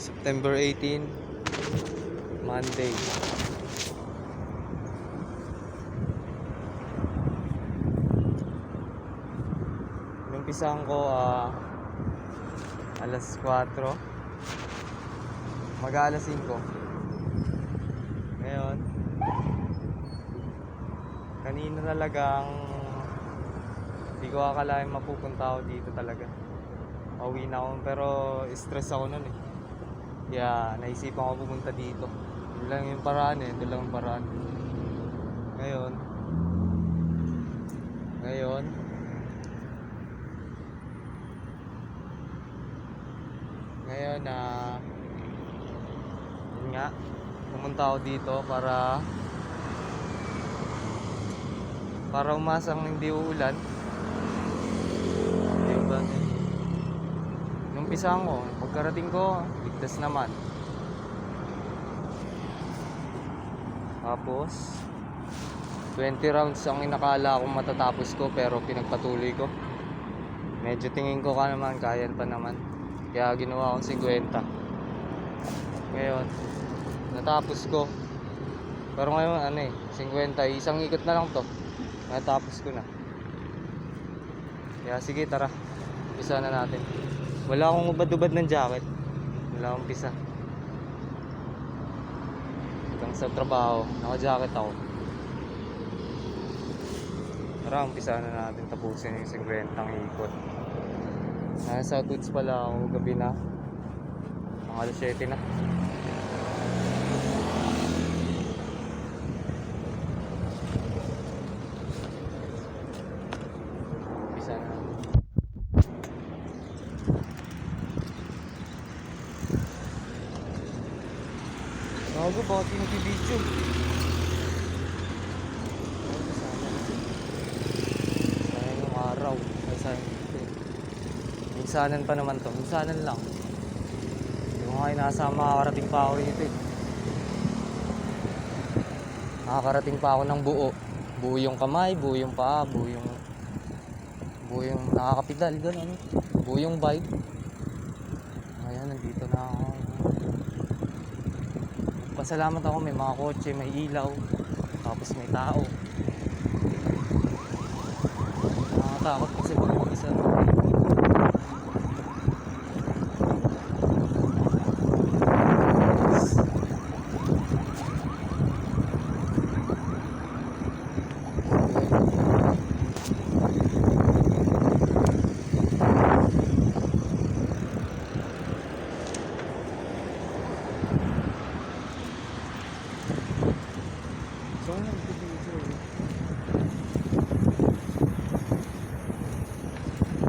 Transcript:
September 18, Monday. Inumpisahan ko alas 4, mag-aalas 5. Ngayon, kanina talagang hindi ko akalain mapupunta ako dito talaga. Pauwi na ako, pero stress ako nun eh. Kaya naisipan ko pumunta dito. Yun lang yung paraan eh, ito lang yung paraan. Ngayon yun nga, pumunta ako dito para umasang hindi uulan. Diba? Numpisahan ko, pagkarating ko, ligtas naman. Tapos 20 rounds ang inakala kong matatapos ko, pero pinagpatuloy ko. Medyo tingin ko naman kaya pa naman, kaya ginawa kong 50. Ngayon natapos ko, pero ngayon 50, isang ikot na lang to, natapos ko na. Kaya sige, tara, umpisa na natin. Wala akong ubad-ubad ng jacket, wala akong pisa. Hanggang sa trabaho, naka-jacket ako. Tara, umpisa na natin, tapusin yung 50 ikot. Nasa Toots pala ako, gabi na, mga alas 7 na. Umpisa na. Nago, bakit yung nag-video? Sayang yung araw. Ay, sayang dito. Minsanan pa naman to. Minsanan lang. Hindi ko nga inasama, makakarating pa ako dito eh. Nakakarating pa ako ng buo. Buo yung kamay, buo yung paa, buo yung nakakapidal, gano'n. Buo yung bike. Ayan, nandito na ako. Pasalamat ako, may mga kotse, may ilaw, tapos may tao. Nakakatakot kasi pag mag-isa. So, nag-video.